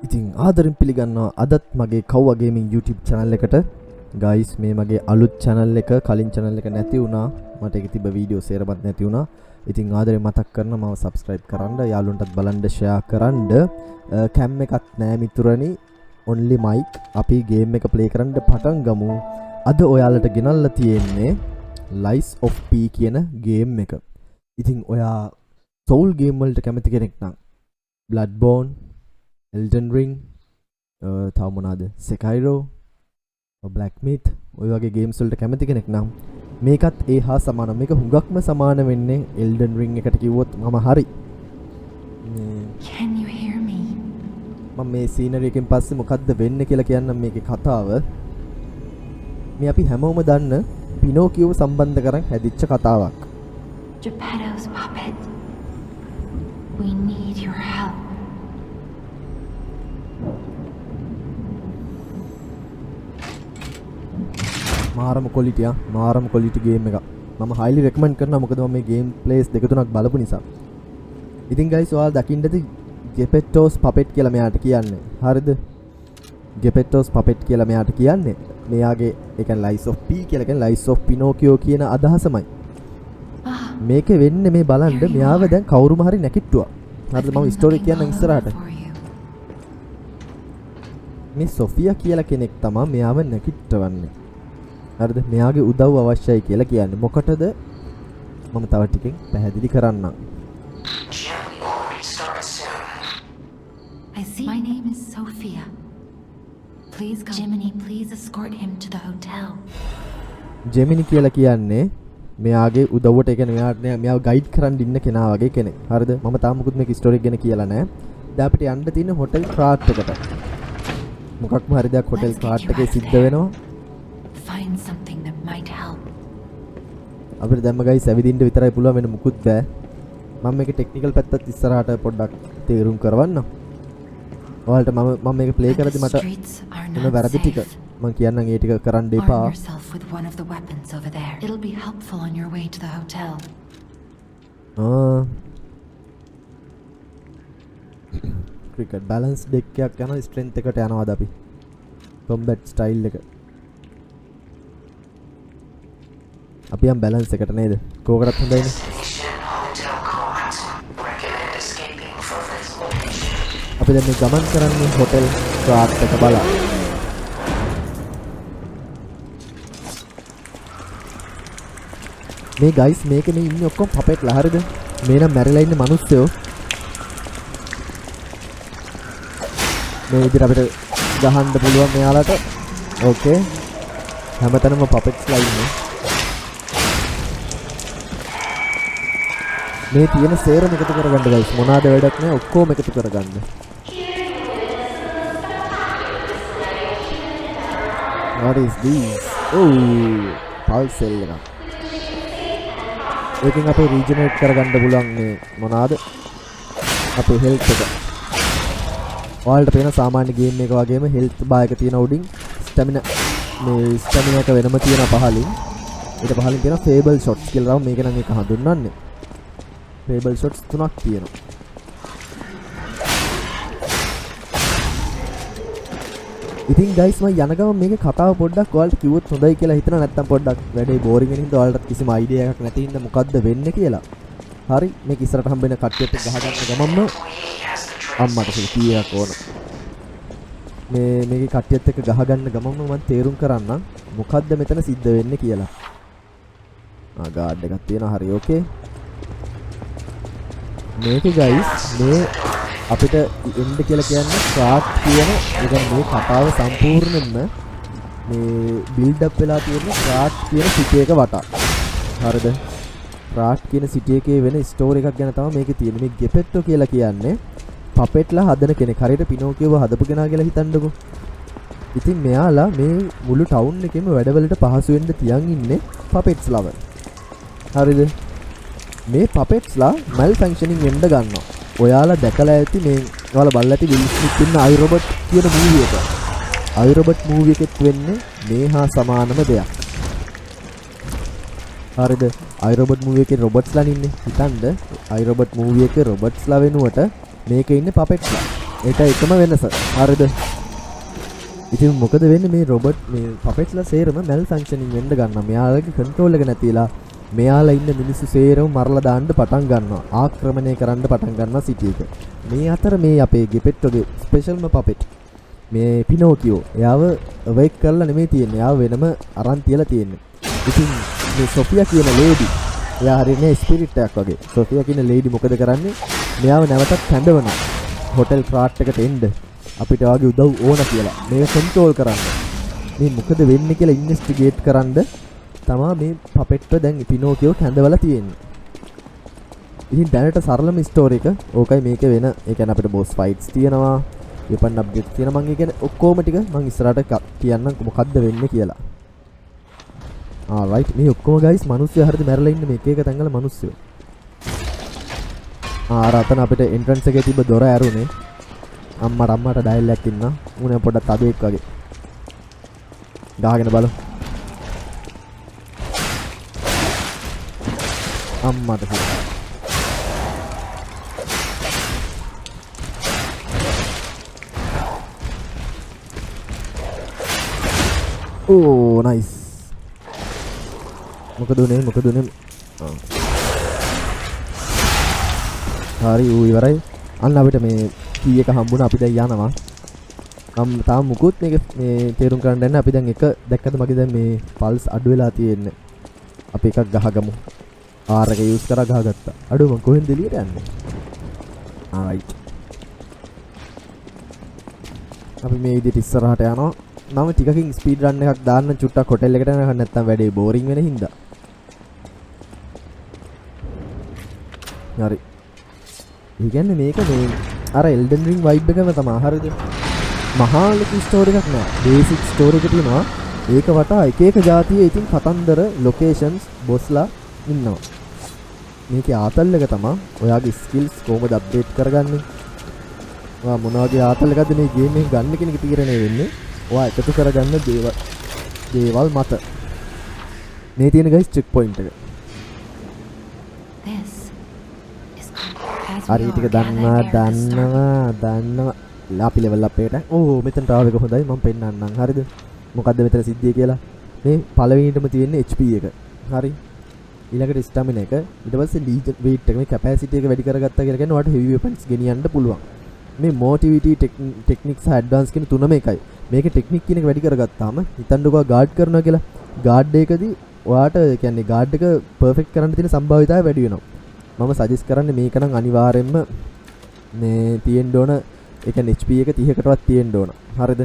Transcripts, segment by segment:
ඉතින් ආදරෙන් පිළිගන්නවා අදත් මගේ කව්වා ගේමින් YouTube channel එකට. guys මේ මගේ අලුත් channel එක කලින් channel එක නැති වුණා. මට ඒක තිබ්බ වීඩියෝ සේරමත් නැති වුණා. ඉතින් ආදරෙන් මතක් කරනවා මාව subscribe කරන්න, යාළුවන්ටත් බලන්න share කරන්න. cam එකක් නෑ මිතුරනි. only mic. අපි game එක play කරන්න පටන් ගමු. අද ඔයාලට ගෙනල්ලා තියෙන්නේ Lies of P කියන game එක. ඉතින් ඔයා soul game වලට කැමති කෙනෙක් නම් Bloodborne, Elden Ring, තව මොනවාද? Sekiro, Black Myth ඔය වගේ games වලට කැමති කෙනෙක් නම් මේකත් ඒ හා සමාන. මේක හුඟක්ම සමාන වෙන්නේ Elden Ring එකට කිව්වොත් මම හරි. Can you hear me? මම මේ scenery එකෙන් පස්සේ මොකද්ද වෙන්නේ කියලා කියන්නම් මේකේ කතාව. මේ අපි හැමෝම දන්න පිනෝකියෝ සම්බන්ධ කරන් හැදිච්ච කතාවක්. Geppetto's puppet. We need your help. මාරම quality game එකක්. මම highly recommend කරනවා මොකද මම මේ game plays දෙක තුනක් බලපු නිසා. ඉතින් guys ඔයාලා දකින්නද Geppetto's puppet කියලා මෙයාට කියන්නේ. හරිද? Geppetto's puppet කියලා මෙයාට කියන්නේ. මෙයාගේ ඒ කියන්නේ Lies of P කියලා කියන්නේ Lies of Pinocchio කියන අදහසමයි. මේකේ වෙන්නේ මේ බලන්න මෙයාව දැන් කවුරුම හරි නැකිට්ටුවා. හරිද? මම ස්ටෝරි කියන්නම් ඉස්සරහට. මේ සොෆියා කියලා කෙනෙක් තමයි මෙයාව නැකිටවන්නේ. හරිද? මෙයාගේ උදව් අවශ්‍යයි කියලා කියන්නේ. මොකටද? මම තව ටිකෙන් පැහැදිලි කරන්නම්. I see. My name is Sophia. Please come. Jiminy, please escort him to the hotel. Gemini කියලා කියන්නේ මෙයාගේ උදව්වට ඒ කියන්නේ මෙයාව ගයිඩ් කරන් ඉන්න කෙනා වගේ කෙනෙක්. හරිද? මම තාම මුකුත් මේක ස්ටෝරි එක ගැන කියලා නැහැ. දැන් අපිට යන්න තියෙන හොටෙල් ක්‍රාට් එකට. මොකක්ම හරි දෙයක් හොටෙල් ක්‍රාට් එකේ සිද්ධ වෙනවා. Find something that might help. අපිට දැම්ම ගයිස් ඇවිදින්න විතරයි පුළුවන් වෙන මුකුත් බෑ. මම මේකේ ටෙක්නිකල් පැත්තත් ඉස්සරහට පොඩ්ඩක් තේරුම් කරවන්නම්. ඔයාලට මම මේක ප්ලේ කරද්දි මට එන වැරදි ටික මම කියන්නම් ඒ ටික කරන්න එපා. Arm yourself with one of the weapons over there. It'll be helpful on your way to the hotel. Cricket balance deck එකක් යනවා ස්ට්‍රෙන්ත් එකට යනවාද අපි? කොම්බැට් ස්ටයිල් එක. අපි යම් බැලන්ස් එකට නේද? කෝකටත් හොඳයිනේ. අපි දැන් මේ ගමන් කරන්නේ හොටෙල් ක්‍රාට් එක බලන්න. මේ ගයිස් මේකේ මේ ඉන්නේ ඔක්කොම පපෙට්ලා හරියද? මේ නම් මැරිලා ඉන්න මිනිස්සුયો. මේ විදිහට අපිට ගහන්න පුළුවන් මෙයාලට. ඕකේ. හැමතැනම පපෙට්ස්ලා ඉන්නේ. මේ තියෙන සේරම එකතු කරගන්න ගයිස්. මොනවාද වැඩක් නැහැ ඔක්කොම එකතු කරගන්න. What is this? Oh, pulse cell එක. ඒකෙන් අපේ රීජනරේට් කරගන්න පුළුවන් මේ මොනවාද? අපේ හෙල්ත් එක. ඔයාලට පේන සාමාන්‍ය ගේම් එක වගේම හෙල්ත් බාර් එක තියෙන උඩින් ස්ටැමිනා මේ ස්ටැමිනා එක වෙනම තියෙන පහලින්. ඊට පහලින් තියෙන ෆේබල් ෂොට්ස් කියලා තමයි මේක නම් එක හඳුන්වන්නේ. ෆේබල් ෂොට්ස් තුනක් තියෙනවා. ඉතින් guys මම යන ගමන් මේකේ කතාව පොඩ්ඩක් ඔයාලට කිව්වොත් හොඳයි කියලා හිතනවා. නැත්තම් පොඩ්ඩක් වැඩේ බෝරින් වෙන හින්දා ඔයාලට කිසිම අයිඩියා එකක් නැති හින්දා මොකද්ද වෙන්නේ කියලා. හරි මේක ඉස්සරහට හම්බෙන කට්ටියත් එක්ක ගහගන්න ගමන්ම අම්මට කීයක් ඕන. මේකේ කට්ටියත් එක්ක ගහගන්න ගමන්ම මම තේරුම් කරන්නම් මොකද්ද මෙතන සිද්ධ වෙන්නේ කියලා. ගාඩ් එකක් තියෙනවා. හරි ඕකේ. මේකේ guys මේ අපිට එන්න කියලා කියන්නේ ක්‍රාට් කියන මේ කතාව සම්පූර්ණයෙන්ම මේ බිල්ඩ් අප් වෙලා තියෙන ක්‍රාට් කියන සිටි එක වටා. හරිද? ක්‍රාට් කියන සිටි එකේ වෙන ස්ටෝරි එකක් ගැන තමයි මේකේ තියෙන්නේ. මේ ගෙපෙට්ටෝ කියලා කියන්නේ පපෙට්ලා හදන කෙනෙක්. හරියට පිනෝකියෝව හදපු කෙනා කියලා හිතන්නකෝ. ඉතින් මෙයාලා මේ මුළු ටවුන් එකේම වැඩවලට පහසු වෙන්න තියන් ඉන්නේ පපෙට්ස්ලාව. හරිද? මේ පපෙට්ස්ලා මල් ෆන්ක්ෂනින් වෙන්න ගන්නවා. ඔයාලා දැකලා ඇති මේ ඔයාලා බලලා ඇති විල් ස්මිත් ඉන්න I Robot කියන මූවි එක. I Robot මූවි එකෙත් වෙන්නේ මේ හා සමානම දෙයක්. හරිද? I Robot මූවි එකේ රොබොට්ස්ලා ඉන්නේ. හිතන්න I Robot මූවි එකේ රොබොට්ස්ලා වෙනුවට මේකේ ඉන්නේ පපෙට්ස්ලා. ඒක එකම වෙනස. හරිද? ඉතින් මොකද වෙන්නේ මේ රොබට් මේ පපෙට්ස්ලා සේරම මැල් ෆන්ක්ෂනින් වෙන්න ගන්නවා. මෙයාලගේ කන්ට්‍රෝල් එක නැතිලා මෙයාලා ඉන්න මිනිස්සු සේරම මරලා දාන්න පටන් ගන්නවා. ආක්‍රමණය කරන්න පටන් ගන්නවා සිටි එක. මේ අතර මේ අපේ ගෙපෙට්ටෝගේ ස්පෙෂල්ම පපෙට් මේ පිනෝකියෝ එයාව අවේක් කරලා නෙමෙයි තියෙන්නේ. එයාව වෙනම අරන් තියලා තියෙන්නේ. ඉතින් මේ සොෆියා කියන ලේඩි එයා හරියනේ ස්පිරිට් එකක් වගේ. සොෆියා කියන ලේඩි මොකද කරන්නේ? මෙයාව නැවතත් කැඳවනවා. හොටෙල් ක්‍රාට් එකට එන්න අපිට වාගේ උදව් ඕන කියලා. මේක කන්ට්‍රෝල් කරන්න. මේ මොකද වෙන්නේ කියලා ඉන්වෙස්ටිගේට් කරන්න තමයි මේ පපෙට්ට දැන් පිනෝකියෝ කැඳවලා තියෙන්නේ. ඉතින් දැනට සරලම ස්ටෝරි එක ඕකයි මේක වෙන. ඒ කියන්නේ අපිට බොස් ෆයිට්ස් තියෙනවා. වෙපන් අප්ඩේට් තියෙනවා. මම කියන්නේ ඔක්කොම ටික මම ඉස්සරහට කියන්නම් මොකද්ද වෙන්නේ කියලා. ආල්රයිට් මේ ඔක්කොම ගයිස් මිනිස්සු හරියට මැරලා ඉන්නේ මේ එක එක තැන්වල මිනිස්සු. රතන අපිට එන්ට්‍රන්ස් එකේ තිබ්බ දොර ඇරුනේ. අම්මට ඩයල් එකක් ඉන්නා. උනේ පොඩ්ඩක් තදෙක් වගේ. ගහගෙන බලමු. අම්මට කිව්වා. ඕ නයිස්. මොකද උනේ? හරි ඌ ඉවරයි. අන්න අපිට මේ කී එක හම්බුණා. අපි දැන් යනවා. තාම මුකුත් මේක මේ තේරුම් ගන්න නැහැ. අපි දැන් එක දැක්කද මගේ දැන් මේ පල්ස් අඩු වෙලා තියෙන්නේ. අපි එකක් ගහගමු. ආර් එක යූස් කරලා ගහගත්තා. අඩුව මං කොහෙන්ද එළියට යන්නේ? ආයිට්. අපි මේ විදිහට ඉස්සරහට යනවා. මම ටිකකින් ස්පීඩ් රන් එකක් දාන්න චුට්ටක් හොටෙල් එකට යනවා නැත්නම් වැඩේ බෝරින් වෙන හින්දා. හරි. ඒ කියන්නේ මේක මේ අර එල්ඩන් රින් වයිබ් එකම තමයි. හරිද? මහා ලොකු ස්ටෝරි එකක් නෑ. බේසික් ස්ටෝරි එක තියෙනවා. ඒක වටා එක එක જાතියේ ඉතින් කතන්දර ලොකේෂන්ස් බොස්ලා ඉන්නවා. මේකේ ආතල් එක තමයි ඔයාගේ ස්කිල්ස් කොහොමද අප්ඩේට් කරගන්නේ. ඔයා මොන වගේ ආතල් එකක්ද මේ ගේම් එක ගන්න කියන එක තීරණය වෙන්නේ. ඔයා එකතු කරගන්න දේවල් මත. මේ තියෙන ගයිස් චෙක් පොයින්ට් එක. හරි ටික දන්නවා. අපි ලෙවල් අප් එකට. ඕ මෙතන ටාව එක හොඳයි මම පෙන්නන්නම්. හරිද? මොකද්ද මෙතන සිද්ධිය කියලා. මේ පළවෙනිටම තියෙන HP එක. හරි. ඊළඟට ස්ටැමිනා එක. ඊට පස්සේ ලීජන් වේට් එක මේ කැපැසිටි එක වැඩි කරගත්තා කියලා කියන්නේ ඔයාලට හෙවි වෙපන්ස් ගෙනියන්න පුළුවන්. මේ මොටිවිටි ටෙක්නික්ස් සහ ඇඩ්වාන්ස් කියන තුනම එකයි. මේකේ ටෙක්නික් කියන එක වැඩි කරගත්තාම හිතන්නකෝ ගාඩ් කරනවා කියලා. ගාඩ් එකදී ඔයාට කියන්නේ ගාඩ් එක පර්ෆෙක්ට් කරන්න තියෙන සම්භාවිතාවය වැඩි වෙනවා. මම සජෙස්ට් කරන්නේ මේක නම් අනිවාර්යෙන්ම මේ තියෙන්න ඕන. ඒ කියන්නේ HP එක 30කටවත් තියෙන්න ඕන. හරිද?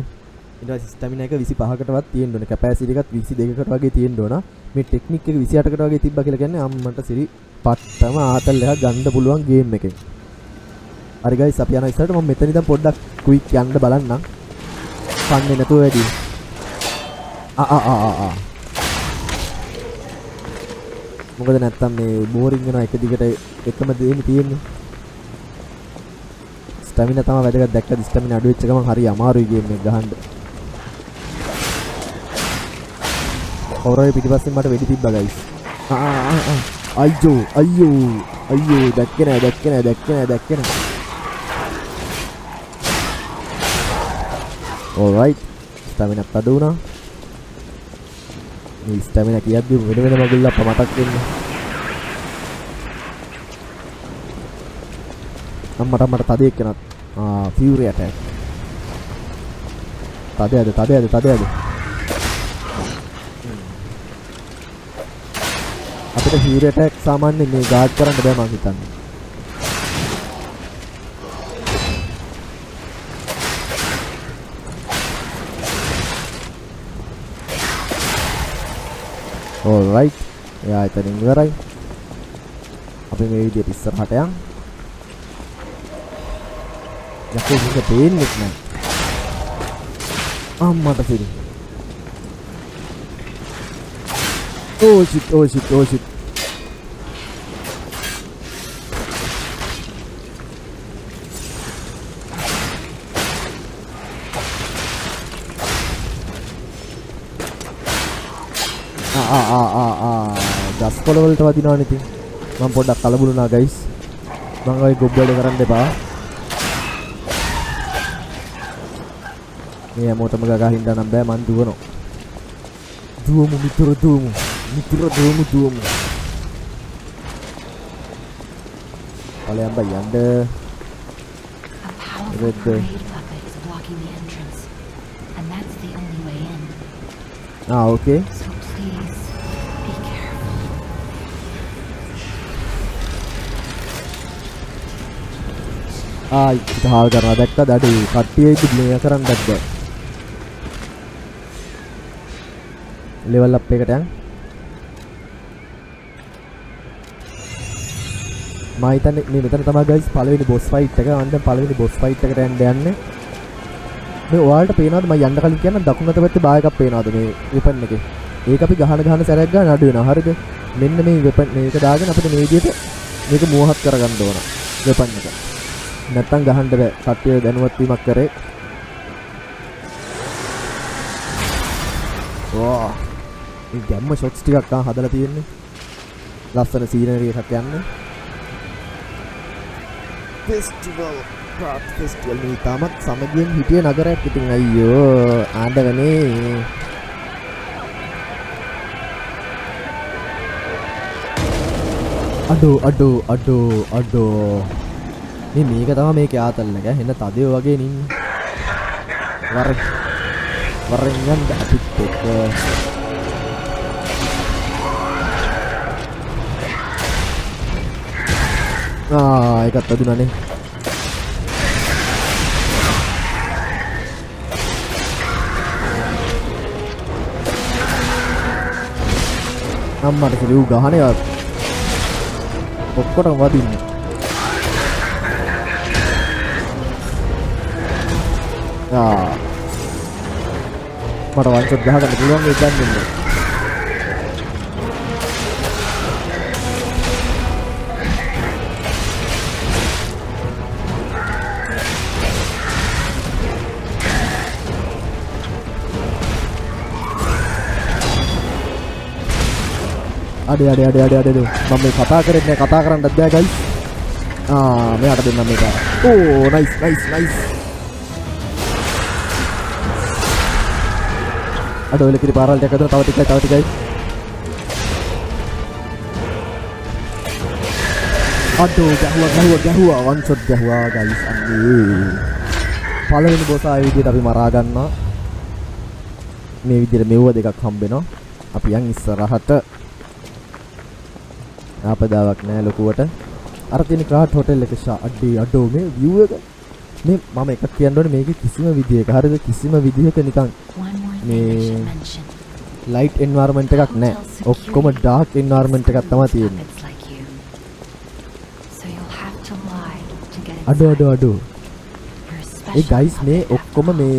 ඊට පස්සේ ස්ටැමිනා එක 25කටවත් තියෙන්න ඕන. කැපැසිටි එකත් 22කට වගේ තියෙන්න ඕන. මේ ටෙක්නික් එක 28කට වගේ තිබ්බා කියලා කියන්නේ අම්මන්ට සිරි පට්ටම ආතල් එකක් ගන්න පුළුවන් ගේම් එකෙන්. හරි ගයිස් අපි යනවා ඉස්සරහට. මම මෙතන ඉඳන් පොඩ්ඩක් ක්වික් යන්න බලන්නම්. කන්නේ නැතුව වැඩි. මොකද නැත්තම් මේ බෝරින් වෙනවා එක දිගට එකම දෙයක් තියෙන්නේ. ස්ටැමිනා තමයි වැදගත්. දැක්කද ස්ටැමිනා අඩු වෙච්ච ගමන් හරි අමාරුයි ගේම් එක ගහන්න. කවුරුහරි පිටිපස්සෙන් මට වෙඩි තිබ්බා ගයිස්. අයියෝ දැක්කේ නෑ. alright ස්ටැමිනා අඩු වුණා. මේ ස්ටැමිනා කියද්දි වෙන මගුල් අප්ප මතක් වෙන්නේ. මට තදෙක් කරනත් ෆියුරි ඇටැක්. තදයද අපිට ෆියුරි ඇටැක් සාමාන්‍යයෙන් මේ ගාඩ් කරන්න බෑ මං හිතන්නේ. alright එයා එතනින් ඉවරයි. අපි මේ විදිහට ඉස්සරහට යන්. යකෝ මේක දෙන්නේ නැහැ. අම්මට පිළි. Oh shit. ගස්කොළ වලට වදිනවනේ ඉතින්. මම පොඩ්ඩක් කලබල වුණා ගයිස්. මම ඔය ගොබ් වැඩ කරන්න එපා. මේ මොටම ගගා හින්දා නම් බෑ මන් දුවනවා. දුවමු මිතුරු දුවමු. මිතුරු දුවමු. Kalian bayang deh. A powerful parade puppet is blocking the entrance, and that's the only way in. Ah, okay. So please, be careful. Ah, kita hal karena dekta tadi katiya itu belinya keren dekta. Level up eකට යන්. මම හිතන්නේ මේ මෙතන තමයි guys පළවෙනි boss fight එක. මම දැන් පළවෙනි boss fight එකට යන්නේ. මේ ඔයාලට පේනවද මම යන්න කලින් කියන්න දකුණු අත පැත්තේ බායකක් පේනවද මේ weapon එකේ? ඒක අපි ගහන සැරයක් ගන්න අඩු වෙනවා. හරිද? මෙන්න මේ weapon මේක දාගෙන අපිට මේ විදිහට මේක මෝහත් කරගන්න ඕන. weapon එක. නැත්තම් ගහන්න බෑ. කට්ටිය දැනුවත් වීමක් කරේ. වා. මේ ගැම්ම shots ටිකක් හදලා තියෙන්නේ. ලස්සන scenery එකක් යන්නේ. Festival මේ තාමත් සමගියෙන් හිටිය නගරයක් ඉතින් අයියෝ ආඩගනේ අඩෝ මේ මේක තමයි මේකේ ආතල්ල එක හෙන තදේ වගේ නින්නේ වරෙන් යන්න අපිත් එක්ක ඒකත් අදුනනේ අම්මට කිව්ව ගහනේවත් ඔක්කොටම වදින්නේ මට වන්සොත් ගහගන්න පුළුවන් මේ දැන් අඩේ මම මේ කතා කරන්නේ කතා කරන්නත් බෑ ගයිස් මෙයාට දෙන්නම් මේක නයිස් අඩෝ එලකිරි පාරවල් දෙක තව ටිකයි අඩෝ ගැහුවා වන් ෂොට් ගැහුවා ගයිස් අන්නේ පළවෙනි බොස් ආයේ විදියට අපි මරා ගන්නවා මේ විදියට මෙව්ව දෙකක් හම්බෙනවා අපි යන් ඉස්සරහට ආපදාවක් නෑ ලොකුවට අර තියෙන ක්‍රාට් හොටෙල් එක අඩෝ මේ view එක මේ මම එකක් කියන්න ඕනේ මේකේ කිසිම විදියක හරිද කිසිම විදියක නිකන් මේ light environment එකක් නෑ ඔක්කොම dark environment එකක් තමයි තියෙන්නේ අඩෝ ඒ guys මේ ඔක්කොම මේ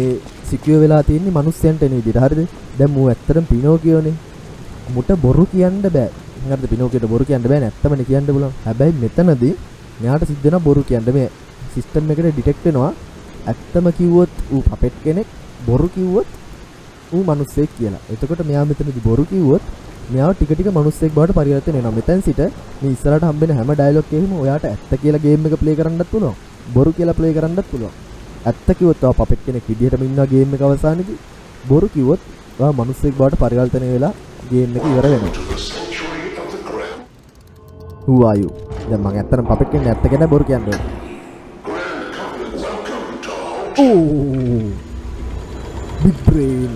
secure වෙලා තියෙන්නේ මිනිස්සුන්ට එන විදියට හරිද දැන් මූ ඇත්තටම පිනෝකියෝනේ මුට බොරු කියන්න බෑ හරිද පිනෝකියට බොරු කියන්න බෑ නැත්තමනේ කියන්න පුළුවන් හැබැයි මෙතනදී මෙයාට සිද්ධ වෙන බොරු කියන්න මේ සිස්ටම් එකට ඩිටෙක්ට් වෙනවා ඇත්තම කිව්වොත් ඌ පපෙට් කෙනෙක් බොරු කිව්වොත් ඌ මිනිස්සෙක් කියලා. එතකොට මෙයා මෙතනදී බොරු කිව්වොත් මෙයාව ටික මිනිස්සෙක් බවට පරිවර්තන වෙනවා. මෙතෙන් සිට මේ ඉස්සරහට හම්බෙන හැම ඩයලොග් එකෙම ඔයාට ඇත්ත කියලා ගේම් එක ප්ලේ කරන්නත් පුළුවන්. බොරු කියලා ප්ලේ කරන්නත් පුළුවන්. ඇත්ත කිව්වොත් ඔයා පපෙට් කෙනෙක් විදිහටම ඉන්නවා ගේම් එක අවසානයේදී. බොරු කිව්වොත් ඔයා මිනිස්සෙක් බවට පරිවර්තන වෙලා ගේම් එක ඉවර වෙනවා. Who are you? දැන් මම ඇත්තටම පපෙට් කෙනෙක් ඇත්ත ගැන බොරු කියන්නේ. Big brain.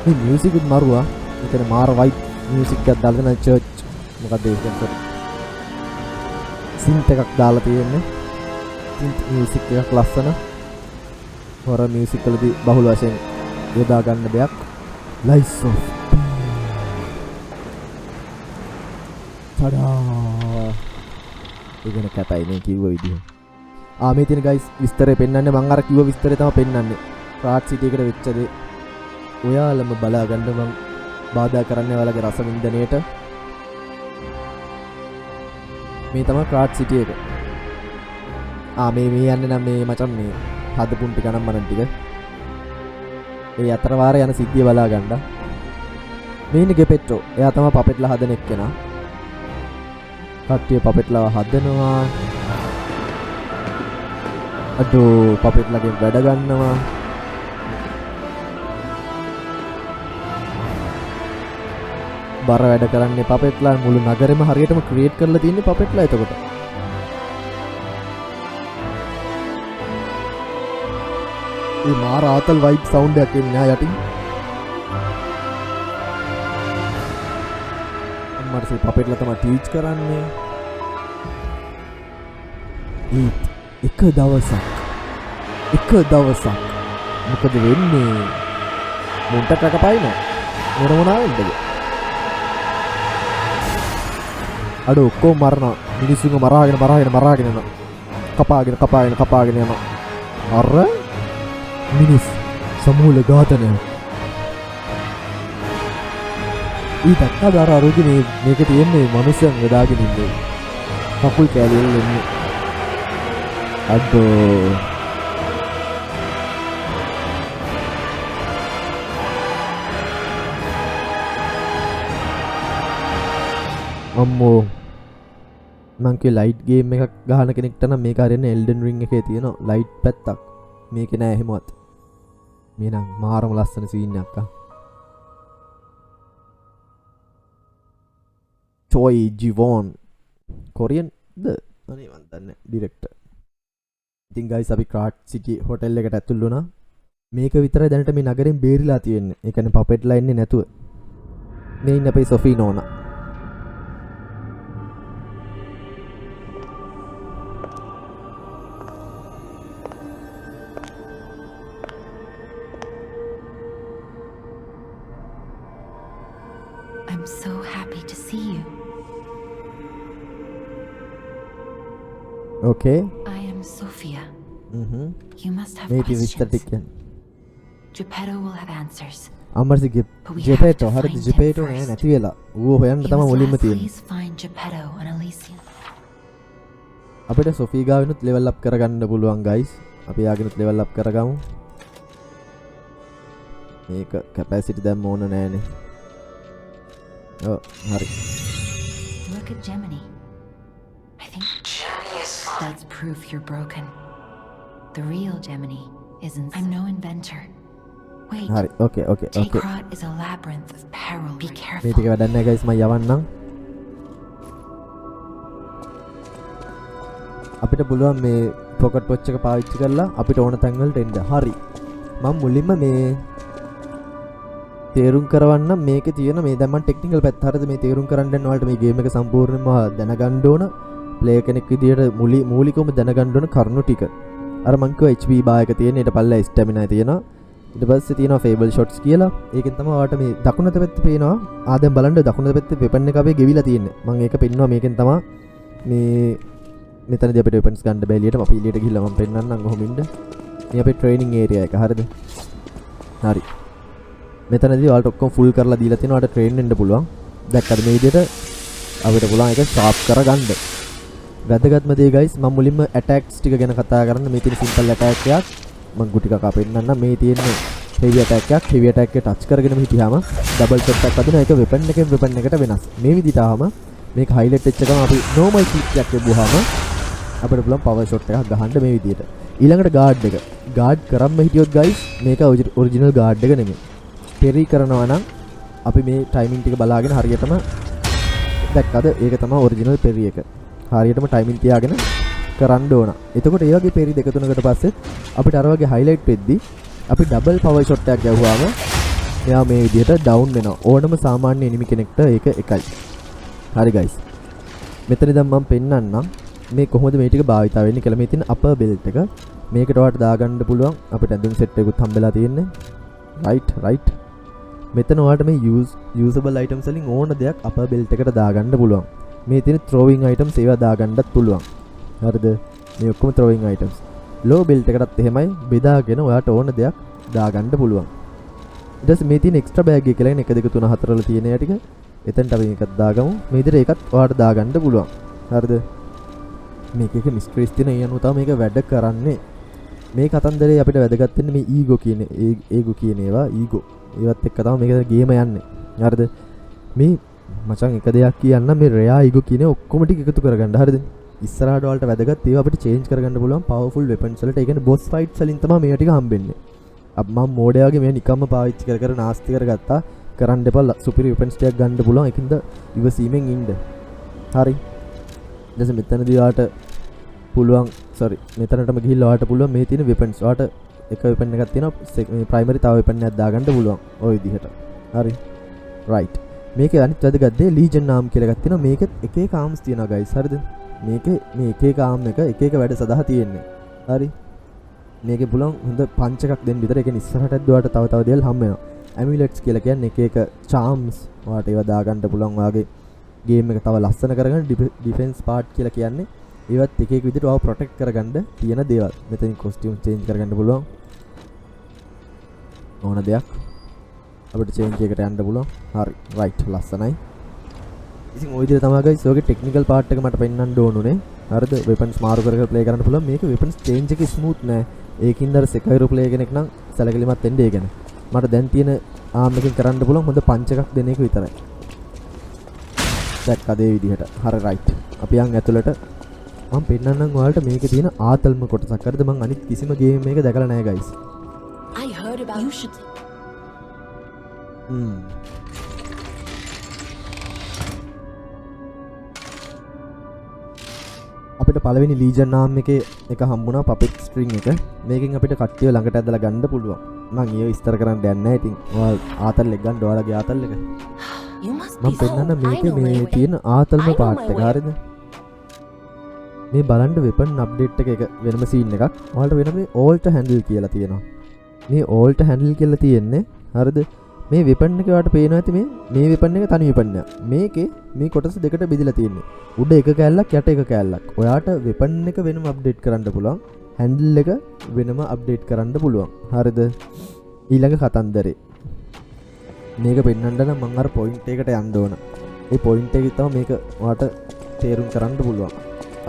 මේ මියුසික් එක මරුවා. ඒකනේ මාර වයිබ් මියුසික් එකක් දාලා තියෙන චර්ච් මොකක්ද ඒක කියන්නේ. සින්ත් එකක් දාලා තියෙන්නේ. සින්ත් මියුසික් එකක් ලස්සන. හොරර් මියුසික් වලදී බහුල වශයෙන් යොදා ගන්න දෙයක්. Lies of P. tada. ඉගෙන කැතයි මේ කිව්ව විදිහ. මේ තියෙන guys විස්තරය පෙන්වන්නේ මම අර කිව්ව විස්තරය තමයි පෙන්වන්නේ. රාත් සිටි එකට වෙච්ච දේ. ඔයාලම බලා ගන්න මම බාධා කරන්නේ ඔයාලගේ රස වින්දනයේට. මේ තමයි ක්‍රාට් සිටි එක. මේ යන්නේ නම් මේ මචං මේ හදපුන් ටික නම් මනන් ටික. ඒ අතර වාරේ යන සිද්ධිය බලා ගන්න. මේ ඉන්නේ ගෙපෙට්‍රෝ. එයා තමයි පපෙට්ලා හදන එක්කෙනා. කට්ටිය පපෙට්ලාව හදනවා. අදෝ පපෙට්ලාගෙන් වැඩ ගන්නවා. බර වැඩ කරන්නේ පපෙට්ලා මුළු නගරෙම හරියටම ක්‍රියේට් කරලා තින්නේ පපෙට්ලා එතකොට. ඒ මාර ආතල් වයිබ් සවුන්ඩ් එකක් එන්නේ ආ යටින්. අම්මට පපෙට්ලා තමයි ටීච් කරන්නේ. එක දවසක් මොකද වෙන්නේ? මුන්ට කකපයින මොනවා වෙන්නද? අඩ ඔක්කොම මරනවා. මිනිස්සුන්ව මරාගෙන යනවා. කපාගෙන යනවා. අර මිනිස් සමූල ඝාතනය. ඊටත් අර අරුගේ මේක තියෙන්නේ මනුස්සයන් වදාගෙන ඉන්නේ. කකුල් කැලියෙල් එන්නේ. අඩෝ අම්මෝ මං කිය ලයිට් ගේම් එකක් ගහන කෙනෙක්ට නම් මේක හරියන්නේ එල්ඩන් රින් එකේ තියෙන ලයිට් පැත්තක්. මේකේ නෑ එහෙමවත්. මේ නම් මාරම ලස්සන සීන් එකක් ආ. චොයි ජිවොන් කොරියන් ද අනේ මන් දන්නේ ඩිරෙක්ටර්. ඉතින් ගයිස් අපි ක්‍රාට් සිටි හොටෙල් එකට ඇතුල් වුණා. මේක විතරයි දැනට මේ නගරෙන් බේරිලා තියෙන්නේ. ඒ කියන්නේ පපෙට්ලා ඉන්නේ නැතුව. මේ ඉන්න අපේ සොෆී නෝනා. I'm so happy to see you. Okay. I am Sophia. You must have මේක questions. විස්තර ටික කියන්න. Geppetto will have answers. අමර්සි ජෙපේටෝ හරිද ජෙපේටෝ නෑ නැති වෙලා. ඌව හොයන්න තමයි මුලින්ම තියෙන්නේ. Please find Geppetto and Alicia. අපිට සොෆී ගාවිනුත් ලෙවල් අප් කරගන්න පුළුවන් ගයිස්. අපි යාගෙනුත් ලෙවල් අප් කරගමු. මේක කැපැසිටි දැම්ම ඕන නෑනේ. Oh, hurry. Look at Gemini. I think that's proof you're broken. The real Gemini isn't. I'm no inventor. Wait. Hurry. Okay. Takrot is a labyrinth of peril. Be මේ careful. ටික වැඩක් නෑ guys මම යවන්නම්. අපිට පුළුවන් මේ පොකට් වොච් එක පාවිච්චි කරලා අපිට ඕන තැන් වලට එන්න. හරි. මම මුලින්ම මේ තේරුම් කරවන්න මේකේ තියෙන මේ දැන් මම ටෙක්නිකල් පැත්ත හරියද මේ තේරුම් කරන්න යන ඔයාලට මේ ගේම් එක සම්පූර්ණයෙන්ම දැනගන්න ඕන ප්ලේයර් කෙනෙක් විදියට මූලිකවම දැනගන්න ඕන කරුණු ටික. අර මං කිව්වා HP බා එක තියෙන ඊට පල්ලෙහා ස්ටැමිනා තියෙනවා. ඊට පස්සේ තියෙනවා ෆේබල් ෂොට්ස් කියලා. ඒකෙන් තමයි ඔයාලට මේ දකුණත පැත්තේ පේනවා. දැන් බලන්න දකුණත පැත්තේ වෙපන් එක අපේ ගෙවිලා තියෙන්නේ. මම ඒක පෙන්නවා මේකෙන් තමයි මේ මෙතනදී අපිට වෙපන්ස් ගන්න බෑ එළියට. අපි එළියට ගිහිල්ලා මම පෙන්නන්නම් කොහොම ඉන්න. මේ අපේ ට්‍රේනින් ඒරියා එක හරියද? හරි. මෙතනදී ඔයාලට ඔක්කොම ෆුල් කරලා දීලා තියෙනවා. ඔයාලට ට්‍රේන් වෙන්න පුළුවන්. දැක්කද මේ විදිහට අපිට පුළුවන් ඒක ෂාප් කරගන්න. වැදගත්ම දේ guys මම මුලින්ම ඇටැක්ස් ටික ගැන කතා කරන්න. මේ තියෙන සිම්පල් ඇටැක් එකක් මම ගුටි කකා පෙන්නන්නම්. මේ තියෙන්නේ හෙවි ඇටැක් එකක්. හෙවි ඇටැක් එක ටච් කරගෙන හිටියාම ඩබල් ෂොට් එකක් අදින එක වෙපන් එකෙන් වෙපන් එකට වෙනස්. මේ විදිහට ආවම මේක හයිලයිට් වෙච්ච ගමන් අපි නෝමල් ක්ලික් එකක් ලැබුවාම අපිට පුළුවන් පවර් ෂොට් එකක් ගහන්න මේ විදිහට. ඊළඟට ගාඩ් එක. ගාඩ් කරම්ම හිටියොත් guys මේක ඔරිජිනල් ගාඩ් එක නෙමෙයි. පෙරි කරනවා නම් අපි මේ ටයිමින් ටික බලාගෙන හරියටම දැක්කද ඒක තමයි ඔරිජිනල් පෙරි එක. හරියටම ටයිමින් තියාගෙන කරන්න ඕන. එතකොට ඒ වගේ පෙරි දෙක තුනකට පස්සේ අපිට අර වගේ හයිලයිට් වෙද්දි අපි ඩබල් පවර් ෂොට් එකක් ගැහුවාම එයා මේ විදිහට ඩවුන් වෙනවා. ඕනම සාමාන්‍ය එනිමි කෙනෙක්ට ඒක එකයි. හරි guys. මෙතන දැන් මම පෙන්නන්නම් මේ කොහොමද මේ ටික භාවිතා වෙන්නේ කියලා. මේ තියෙන අපර් බෙල්ට් එක මේකට ඔයාලට දාගන්න පුළුවන්. අපිට ඇඳුම් සෙට් එකකුත් හම්බෙලා තියෙන්නේ. right. මෙතන ඔයාලට මේ usable items වලින් ඕන දෙයක් අපර් බෙල්ට් එකට දාගන්න පුළුවන්. මේ තියෙන throwing items ඒවා දාගන්නත් පුළුවන්. හරිද? මේ ඔක්කොම throwing items. low belt එකටත් එහෙමයි බෙදාගෙන ඔයාලට ඕන දෙයක් දාගන්න පුළුවන්. ඊට පස්සේ මේ තියෙන extra bag එක කියලා 1 2 3 4 වල තියෙන ටික එතනට අපි එකක් දාගමු. මේ විදිහට ඒකත් ඔයාලට දාගන්න පුළුවන්. හරිද? මේක එක මිස්ට්‍රීස් තියෙන ඒ අනුව තමයි මේක වැඩ කරන්නේ. මේ කතන්දරේ අපිට වැදගත් වෙන්නේ මේ ඊගෝ කියන ඒගෝ කියන ඒවා ඊගෝ ඒවත් එක්ක තමයි මේක ගේම යන්නේ. හරිද? මේ මචං එක දෙයක් කියන්න මේ රෙයා ඊගෝ කියන ඔක්කොම ටික එකතු කරගන්න. හරිද? ඉස්සරහට වලට වැදගත් ඒවා අපිට චේන්ජ් කරගන්න පුළුවන් පවර්ෆුල් වෙපන්ස් වලට. ඒ කියන්නේ බොස් ෆයිට්ස් වලින් තමයි මේවා ටික හම්බෙන්නේ. අබ් මම මෝඩයා වගේ මේ නිකම්ම පාවිච්චි කර කර නාස්ති කරගත්තා. කරන්න එපා. සුපිරි වෙපන්ස් ටිකක් ගන්න පුළුවන්. ඒකින්ද ඉවසීමෙන් ඉන්න. හරි. දැන් මෙතනදී ආට පුළුවන් මෙතනටම ගිහිල්ලා ඔයාට පුළුවන් මේ තියෙන වෙපන්ස් ඔයාට එක වෙපන් එකක් තියෙනවා මේ ප්‍රයිමරි තව වෙපන් එකක් දාගන්න පුළුවන් ওই විදිහට. හරි. රයිට්. මේකේ අනිත් වැදගත් දේ ලීජන් නාම් කියලා එකක් තියෙනවා. මේකෙත් එක එක ආම්ස් තියෙනවා ගයිස්. හරිද? මේකේ මේ එක එක ආම් එක එක වැඩ සඳහා තියෙන්නේ. හරි. මේකේ පුළුවන් හොඳ පංච එකක් දෙන්න විතර. ඒකෙන් ඉස්සරහටත් ඔයාට තව තව දේවල් හම්බ වෙනවා. ඇමියුලෙට්ස් කියලා කියන්නේ එක එක charms ඔයාට ඒවා දාගන්න පුළුවන්. ඔයාගේ ගේම් එක තව ලස්සන කරගන්න ඩිෆෙන්ස් පාර්ට් කියලා කියන්නේ ඒවත් එක එක විදිහට ඔයාව ප්‍රොටෙක්ට් කරගන්න තියෙන දේවල්. මෙතනින් කොස්ටියුම් චේන්ජ් කරගන්න පුළුවන්. ඕන දෙයක් අපිට චේන්ජ් එකකට යන්න පුළුවන්. හරි. රයිට්. ලස්සනයි. ඉතින් ওই විදිහට තමයි guys ඔයගේ ටෙක්නිකල් පාර්ට් එක මට පෙන්වන්න ඕනුනේ. හරිද? වෙපන්ස් මාරු කර කර ප්ලේ කරන්න පුළුවන්. මේක වෙපන්ස් චේන්ජ් එක ස්මූත් නෑ. ඒකින්ද අර සෙකයිරෝ ප්ලේ කෙනෙක් නම් සැලකිලිමත් වෙන්න ඒ ගැන. මට දැන් තියෙන ආම් එකකින් කරන්න පුළුවන් හොඳ පංච එකක් දෙන එක විතරයි. දැක්කද ඒ විදිහට. හරි රයිට්. අපි යන් ඇතුළට මම පෙන්නන්නම් ඔයාලට මේකේ තියෙන ආතල්ම කොටසක්. හරිද? මම අනිත් කිසිම ගේම් එකක දැකලා නැහැ guys. I heard about you should. අපිට පළවෙනි ලීජන් නාම් එකේ එක හම්බුණා පපෙට් ස්ට්‍රින්ග් එක. මේකෙන් අපිට කට්ටිය ළඟට ඇදලා ගන්න පුළුවන්. මම ඊය විස්තර කරන්න යන්නේ නැහැ. ඉතින් ඔයාලා ආතල් එක ගන්න ඔයාලගේ ආතල් එක. මම පෙන්නන්න මේකේ මේ තියෙන ආතල්ම පාර්ට් එක. හරිද? මේ බලන්න වෙපන් අප්ඩේට් එක වෙනම සීන් එකක්. ඔයාලට වෙන මේ ඕල්ට් හැන්ඩල් කියලා තියෙනවා. මේ ඕල්ට් හැන්ඩල් කියලා තියෙන්නේ. හරිද? මේ වෙපන් එක ඔයාලට පේනවා ඇති මේ වෙපන් එක තනි වෙපන් එක. මේකේ මේ කොටස් දෙකට බෙදලා තියෙන්නේ. උඩ එක කෑල්ලක් යට එක කෑල්ලක්. ඔයාට වෙපන් එක වෙනම අප්ඩේට් කරන්න පුළුවන්. හැන්ඩල් එක වෙනම අප්ඩේට් කරන්න පුළුවන්. හරිද? ඊළඟ කතන්දරේ. මේක පෙන්වන්න නම් මම අර පොයින්ට් එකකට යන්න ඕන. ඒ පොයින්ට් එකේ තමයි මේක ඔයාට තේරුම් කරන්න පුළුවන්.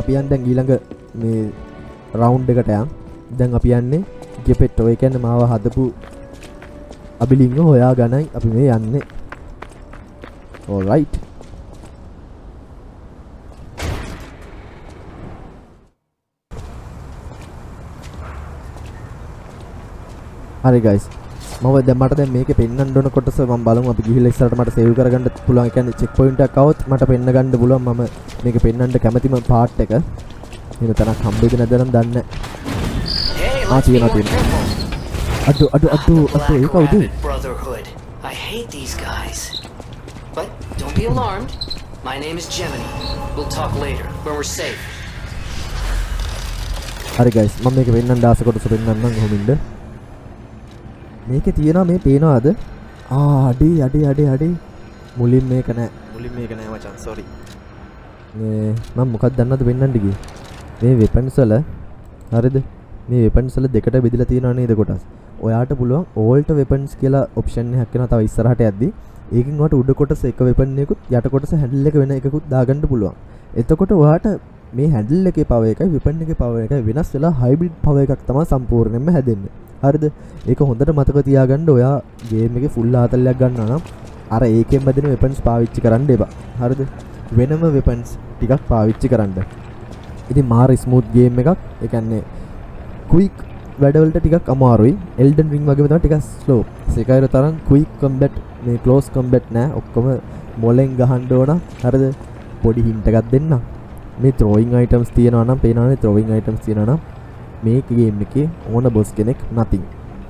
අපි යන් දැන් ඊළඟ මේ රවුන්ඩ් එකට යන්. දැන් අපි යන්නේ ගෙපෙට්ටෝ. ඒ කියන්නේ මාව හදපු අබිලිංග හොයා ගන්නයි අපි මේ යන්නේ. alright. හරි guys. මට දැන් මේකේ පෙන්වන්න ඕන කොටස මම බලමු. අපි ගිහිල්ලා ඉස්සරහට මට සේව් කරගන්න පුළුවන්. ඒ කියන්නේ චෙක් පොයින්ට් එකක් આવොත් මට පෙන්න ගන්න පුළුවන්. මම මේක පෙන්වන්න කැමතිම පාර්ට් එක. එහෙම තරක් හම්බෙද නැද්ද නම් දන්නේ නැහැ. තියෙනවා. අඩු ඒ කවුද? Brotherhood. I hate these guys. But don't be alarmed. My name is Gemini. We'll talk later when we're safe. හරි guys. මම මේක පෙන්වන්න ආස කොටස පෙන්වන්නම් කොහොමින්ද? මේකේ තියෙනවා මේ පේනවාද? අඩේ මුලින් මේක නෑ මචං sorry. මේ මම මොකක්ද දන්නවද පෙන්වන්න ගියේ? මේ වෙපන්ස් වල හරිද? මේ වෙපන්ස් වල දෙකට බෙදලා තියෙනවා නේද කොටස්? ඔයාට පුළුවන් ඕල්ට් වෙපන්ස් කියලා ඔප්ෂන් එකක් වෙනවා තව ඉස්සරහට යද්දි. ඒකෙන් ඔයාට උඩ කොටස එක වෙපන් එකකුත් යට කොටස හැන්ඩල් එක වෙන එකකුත් දාගන්න පුළුවන්. එතකොට ඔයාට මේ හැන්ඩල් එකේ පවර් එකයි වෙපන් එකේ පවර් එකයි වෙනස් වෙලා හයිබ්‍රිඩ් පවර් එකක් තමයි සම්පූර්ණයෙන්ම හැදෙන්නේ. හරිද? ඒක හොඳට මතක තියාගන්න. ඔයා ගේම් එකේ ෆුල් ආතල්ලයක් ගන්නවා නම් අර ඒකෙන් බදින වෙපන්ස් පාවිච්චි කරන්න එපා. හරිද? වෙනම වෙපන්ස් ටිකක් පාවිච්චි කරන්න. ඉතින් මාර ස්මූත් ගේම් එකක්. ඒ කියන්නේ ක්වික් වැඩවලට ටිකක් අමාරුයි. එල්ඩන් රින් වගේම තමයි ටිකක් ස්ලෝ. සෙකයිරෝ තරම් ක්වික් කොම්බැට් මේ ක්ලෝස් කොම්බැට් නෑ. ඔක්කොම මොලෙන් ගහන්න ඕන. හරිද? පොඩි හින්ට් එකක් දෙන්නම්. මේ ත්‍රෝයින් අයිටම්ස් තියනවා නම් පේනවනේ ත්‍රෝයින් අයිටම්ස් තියනවා නම් මේ ගේම් එකේ ඕන බොස් කෙනෙක් nothing.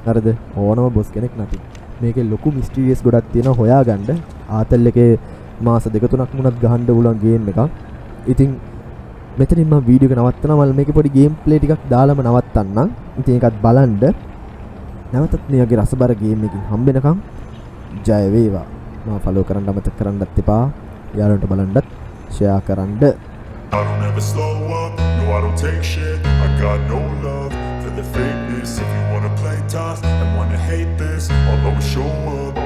හරිද? ඕනම බොස් කෙනෙක් nothing. මේකේ ලොකු මිස්ටීරියස් ගොඩක් තියෙනවා හොයාගන්න. ආතල් එකේ මාස 2-3ක් මුණත් ගහන්න පුළුවන් ගේම් එකක්. ඉතින් මෙතනින් මම වීඩියෝ එක නවත්තනවා. මම මේකේ පොඩි ගේම් ප්ලේ ටිකක් දාලාම නවත්තන්නම්. ඉතින් ඒකත් බලන්න. නැවතත් මේ වගේ රසබර ගේම් එකකින් හම්බෙනකම් ජය වේවා. මම ෆලෝ කරන්න අමතක කරන්නත් එපා. යාළුවන්ට බලන්නත් ෂෙයා කරන්න. I don't ever slow up, no I don't take shit. I got no love for the fakeness. If you wanna play tough and wanna hate this, I'll always show up.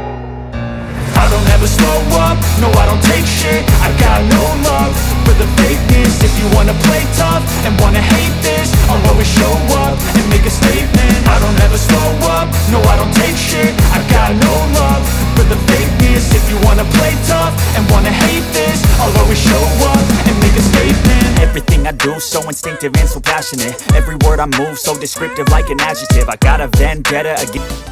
I don't ever slow up, no I don't take shit. I got no love for the fakeness. If you wanna play tough and wanna hate this, I'll always show up and make a statement. I don't ever slow up, no I don't take shit. I got no love for the fakeness. If you wanna play tough and wanna hate this, I'll always show up and make a statement. Everything I do so instinctive and so passionate. Every word I move so descriptive like an adjective. I got a vendetta against